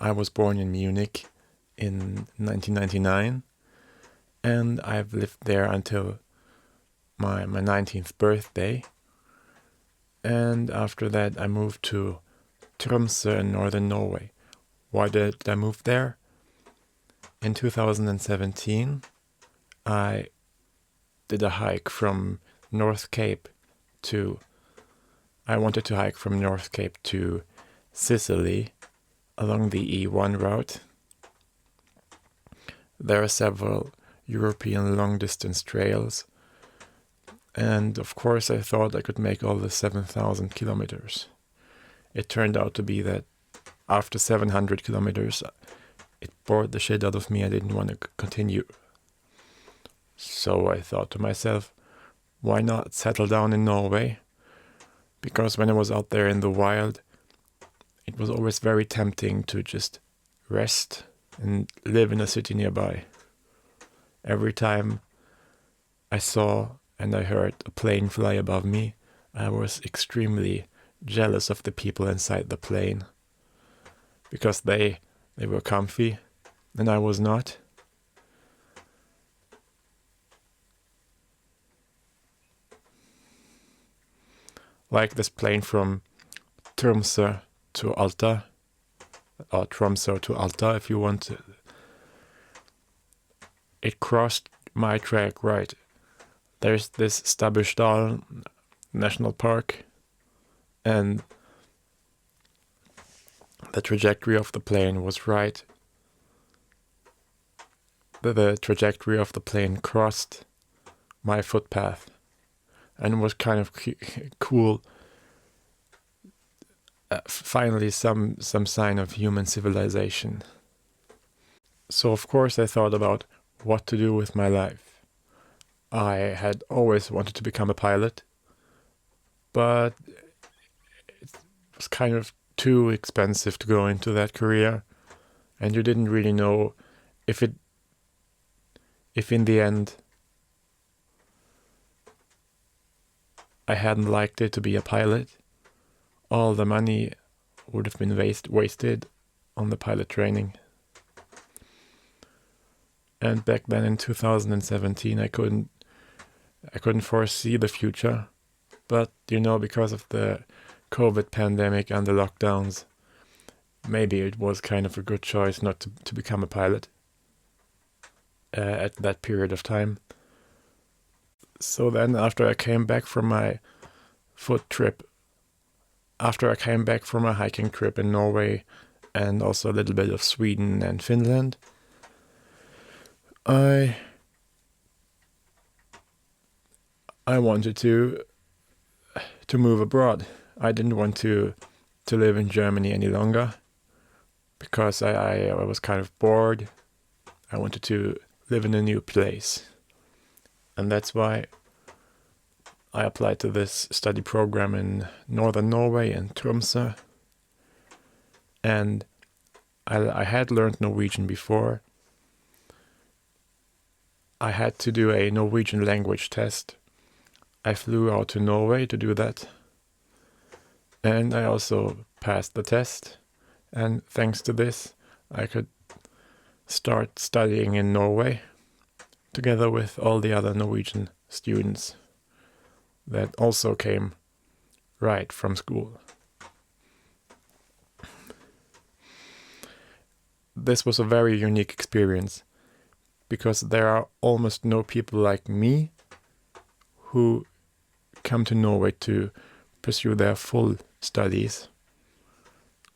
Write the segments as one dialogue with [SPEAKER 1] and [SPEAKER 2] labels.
[SPEAKER 1] I was born in Munich in 1999, and I've lived there until my 19th birthday. And after that, I moved to Tromsø in northern Norway. Why did I move there? In 2017, I did a hike from North Cape I wanted to hike from North Cape to Sicily along the E1 route. There are several European long-distance trails, and of course I thought I could make all the 7,000 kilometers. It turned out to be that after 700 kilometers, it bored the shit out of me. I didn't want to continue. So I thought to myself, why not settle down in Norway? Because when I was out there in the wild, it was always very tempting to just rest and live in a city nearby. Every time I saw and I heard a plane fly above me, I was extremely jealous of the people inside the plane, because they were comfy and I was not. Like this plane from Tromsø to Alta, or Tromsø to Alta if you want to. It crossed my track, right. There's this Stabbursdal National Park, and the trajectory of the plane was right. The trajectory of the plane crossed my footpath, and was kind of cool. Finally, some sign of human civilization. So of course I thought about what to do with my life. I had always wanted to become a pilot, but it was kind of too expensive to go into that career, and you didn't really know if in the end I hadn't liked it to be a pilot, all the money would have been wasted on the pilot training. And back then in 2017, I couldn't foresee the future. But, because of the COVID pandemic and the lockdowns, maybe it was kind of a good choice not to become a pilot at that period of time. So then, after I came back from my hiking trip in Norway, and also a little bit of Sweden and Finland, I wanted to move abroad. I didn't want to live in Germany any longer, because I was kind of bored. I wanted to live in a new place. And that's why I applied to this study program in northern Norway in Tromsø. And I had learned Norwegian before. I had to do a Norwegian language test. I flew out to Norway to do that. And I also passed the test. And thanks to this, I could start studying in Norway, together with all the other Norwegian students that also came right from school. This was a very unique experience, because there are almost no people like me who come to Norway to pursue their full studies.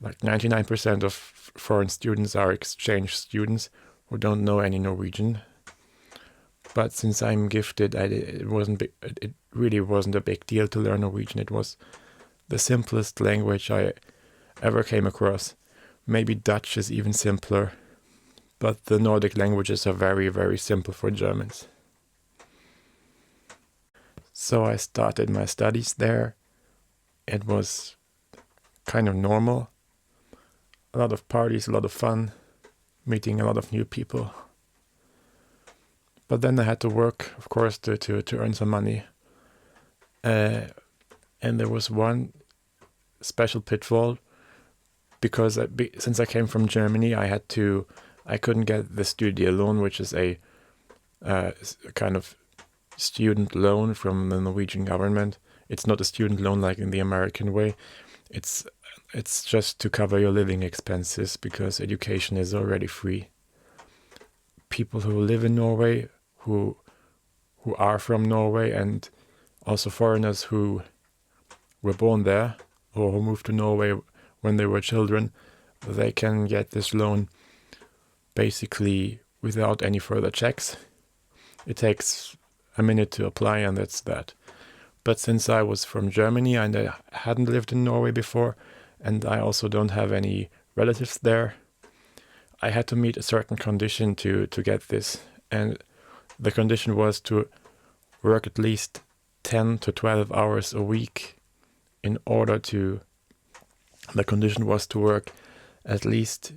[SPEAKER 1] Like 99% of foreign students are exchange students who don't know any Norwegian. But since I'm gifted, it really wasn't a big deal to learn Norwegian. It was the simplest language I ever came across. Maybe Dutch is even simpler, but the Nordic languages are very, very simple for Germans. So I started my studies there. It was kind of normal. A lot of parties, a lot of fun, meeting a lot of new people. But then I had to work, of course, to earn some money. And there was one special pitfall, because since I came from Germany, I couldn't get the studio loan, which is a kind of student loan from the Norwegian government. It's not a student loan like in the American way. It's just to cover your living expenses because education is already free. People who live in Norway, who are from Norway, and also foreigners who were born there or who moved to Norway when they were children, they can get this loan basically without any further checks. It takes a minute to apply and that's that. But since I was from Germany and I hadn't lived in Norway before, and I also don't have any relatives there, I had to meet a certain condition to get this. And the condition was to work at least 10 to 12 hours a week the condition was to work at least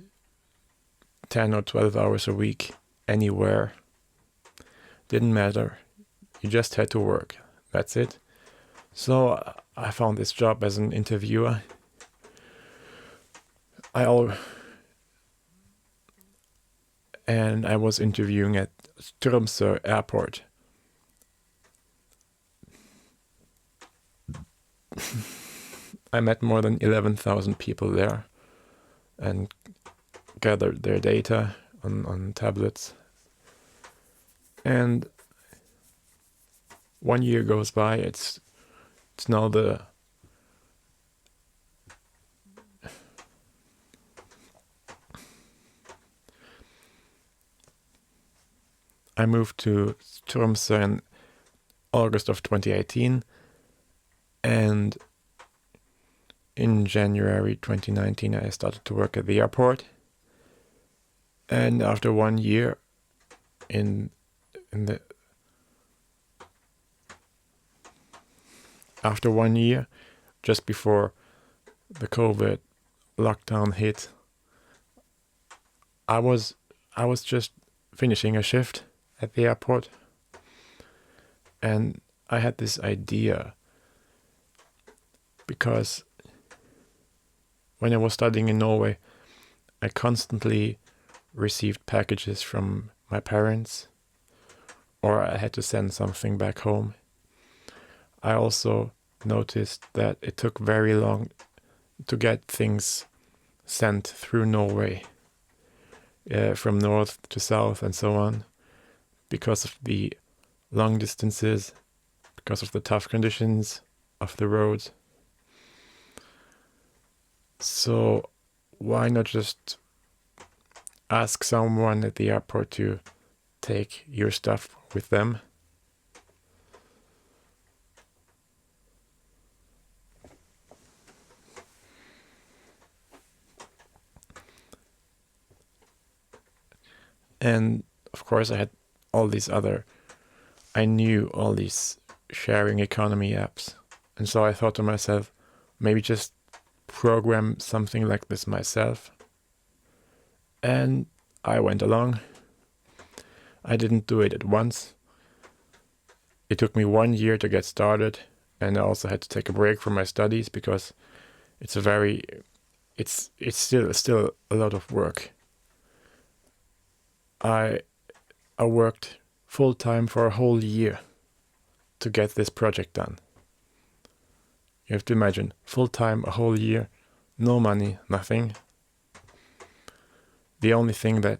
[SPEAKER 1] 10 or 12 hours a week anywhere. Didn't matter. You just had to work. That's it. So I found this job as an interviewer. And I was interviewing at Tromsø airport. I met more than 11,000 people there and gathered their data on tablets. And 1 year goes by. It's now I moved to Tromsø in August of 2018, and in January 2019 I started to work at the airport. And after 1 year after 1 year, just before the COVID lockdown hit, I was just finishing a shift at the airport, and I had this idea, because when I was studying in Norway, I constantly received packages from my parents, or I had to send something back home. I also noticed that it took very long to get things sent through Norway, from north to south and so on, because of the long distances, because of the tough conditions of the roads. So why not just ask someone at the airport to take your stuff with them? And of course I knew all these sharing economy apps. And so I thought to myself, maybe just program something like this myself. And I went along. I didn't do it at once. It took me 1 year to get started, and I also had to take a break from my studies because it's still a lot of work. I worked full time for a whole year to get this project done. You have to imagine, full time, a whole year, no money, nothing. The only thing that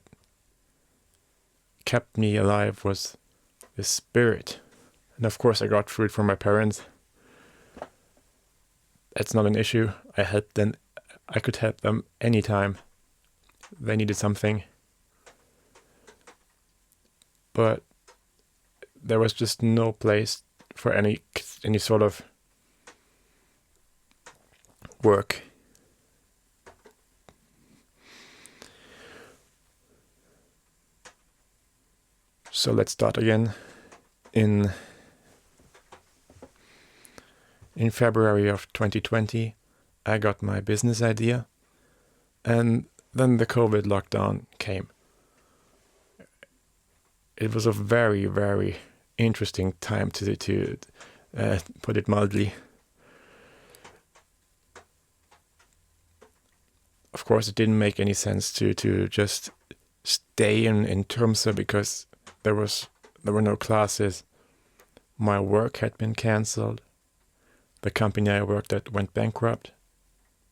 [SPEAKER 1] kept me alive was the spirit. And of course I got food from my parents. That's not an issue. I could help them anytime they needed something. But there was just no place for any sort of work. So let's start again. In February of 2020, I got my business idea, and then the COVID lockdown came. It was a very, very interesting time to put it mildly. of course, it didn't make any sense to just stay in Tromsø because there were no classes. My work had been cancelled. The company I worked at went bankrupt,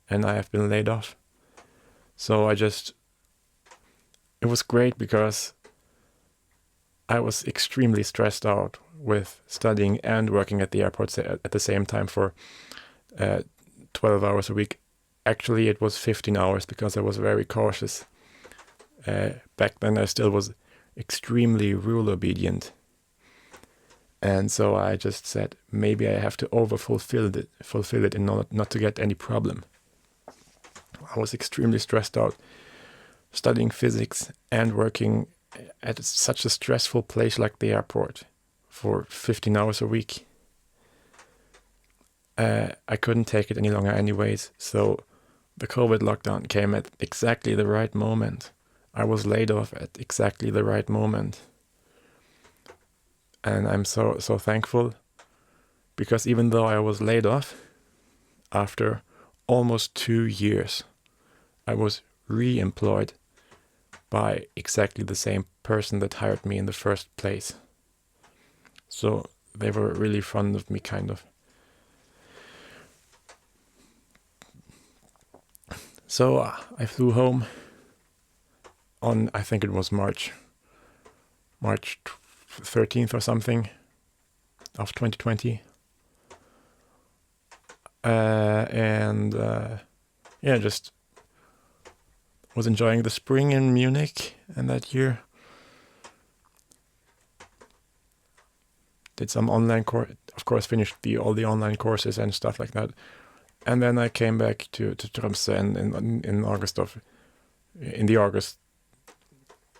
[SPEAKER 1] and I have been laid off. So it was great because I was extremely stressed out with studying and working at the airport at the same time for 12 hours a week. Actually, it was 15 hours because I was very cautious. Back then, I still was extremely rule obedient. And so I just said, maybe I have to fulfill it in order not to get any problem. I was extremely stressed out studying physics and working at such a stressful place like the airport for 15 hours a week. I couldn't take it any longer anyways, so the COVID lockdown came at exactly the right moment. I was laid off at exactly the right moment. And I'm so thankful, because even though I was laid off, after almost 2 years, I was re-employed by exactly the same person that hired me in the first place. So they were really fond of me, kind of. So I flew home on, I think it was March 13th or something of 2020. Just was enjoying the spring in Munich, and that year did some online course, of course, finished all the online courses and stuff like that. And then I came back to Tromsø, and in August,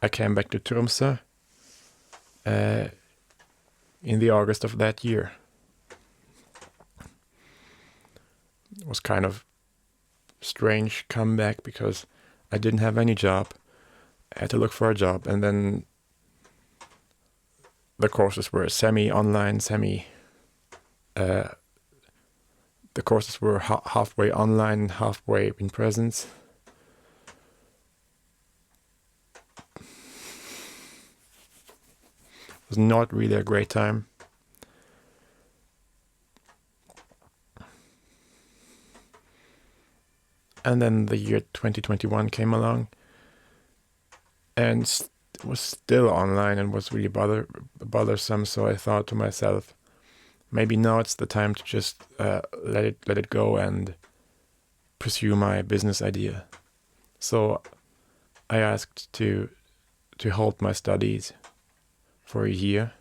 [SPEAKER 1] I came back to Tromsø in the August of that year. It was kind of strange comeback because I didn't have any job. I had to look for a job, and then the courses were semi-online, the courses were halfway online, halfway in presence. It was not really a great time. And then the year 2021 came along, and it was still online and was really bothersome. So I thought to myself, maybe now it's the time to just let it go and pursue my business idea. So I asked to halt my studies for a year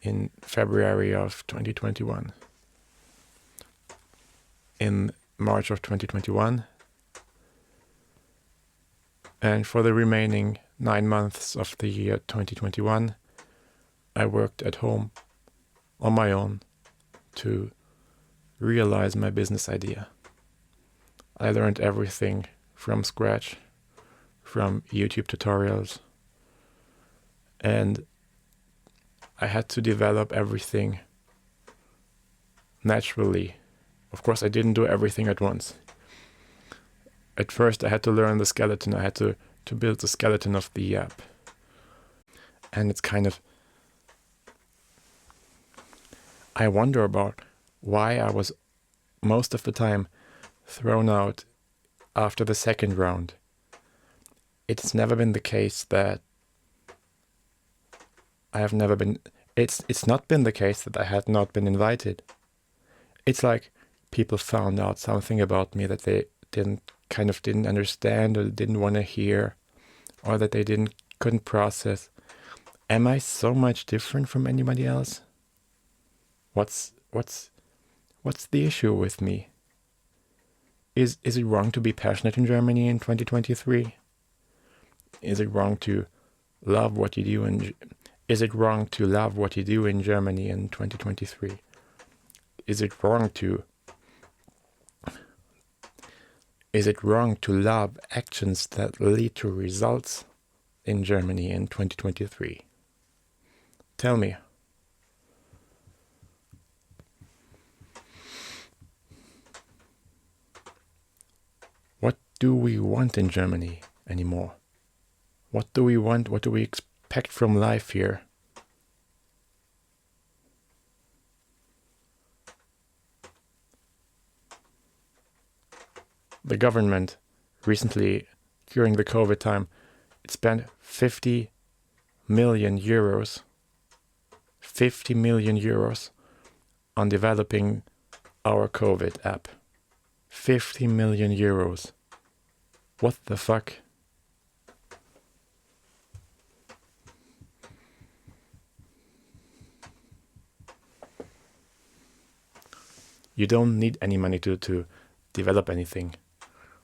[SPEAKER 1] in February of 2021. In March of 2021, and for the remaining 9 months of the year 2021, I worked at home on my own to realize my business idea. I learned everything from scratch, from YouTube tutorials, and I had to develop everything naturally. Of course, I didn't do everything at once. At first, I had to learn the skeleton. I had to build the skeleton of the app. And it's kind of... I wonder about why I was most of the time thrown out after the second round. It's never been the case that I have never been... It's not been the case that I had not been invited. It's like people found out something about me that they didn't understand or didn't want to hear, or that they couldn't process. Am I so much different from anybody else? What's the issue with me? Is it wrong to be passionate in Germany in 2023? Is it wrong to love what you do? Is it wrong to love what you do in Germany in 2023? Is it wrong to love actions that lead to results in Germany in 2023? Tell me. do we want in Germany anymore? What do we want? What do we expect from life here? The government recently, during the COVID time, it spent 50 million euros, 50 million euros on developing our COVID app. 50 million euros. What the fuck? You don't need any money to develop anything.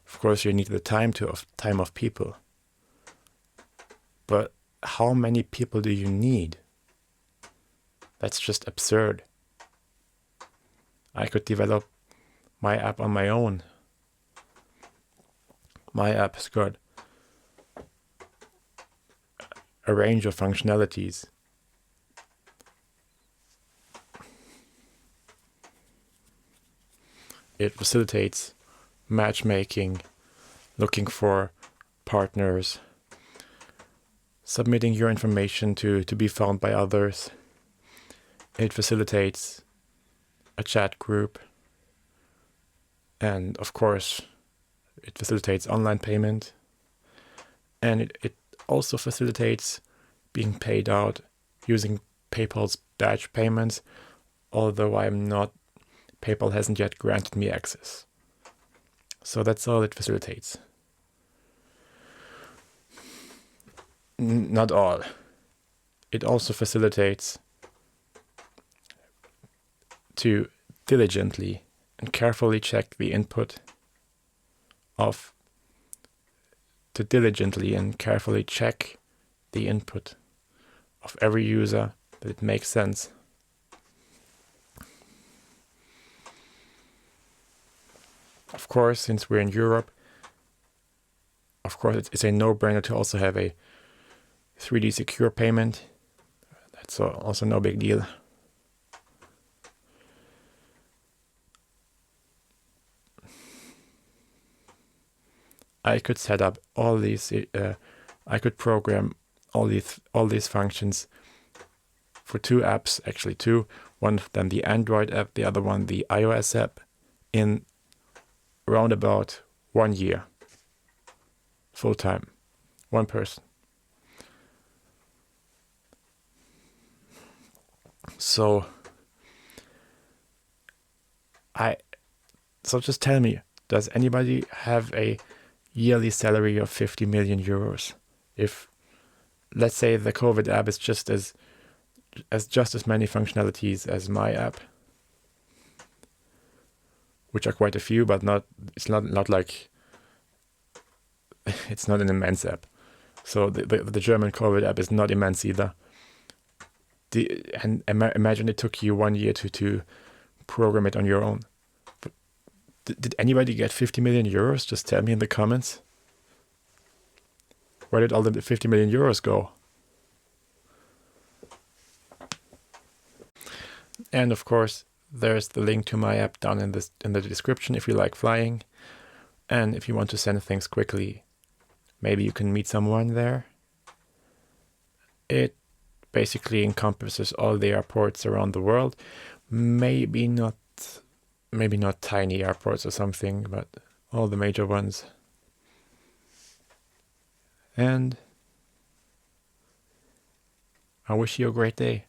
[SPEAKER 1] Of course, you need the time of people. But how many people do you need? That's just absurd. I could develop my app on my own. My app has got a range of functionalities. It facilitates matchmaking, looking for partners, submitting your information to be found by others. It facilitates a chat group. And of course, it facilitates online payment. And it also facilitates being paid out using PayPal's batch payments, although PayPal hasn't yet granted me access. So that's all it facilitates. Not all. It also facilitates to diligently and carefully check the input of every user, that it makes sense. Of course, since we're in Europe, of course it's a no-brainer to also have a 3D secure payment. That's also no big deal. I could set up all these. I could program all these functions for two apps, actually two. One of them the Android app, the other one the iOS app, in around about 1 year. Full time, one person. So just tell me, does anybody have a yearly salary of 50 million euros? If, let's say, the COVID app is just as many functionalities as my app, which are quite a few, but it's not like it's not an immense app. So the German COVID app is not immense either. And imagine it took you 1 year to program it on your own. But did anybody get 50 million euros? Just tell me in the comments. Where did all the 50 million euros go? And of course, there's the link to my app down in the description if you like flying. And if you want to send things quickly, maybe you can meet someone there. It basically encompasses all the airports around the world. Maybe not tiny airports or something, but all the major ones. And I wish you a great day.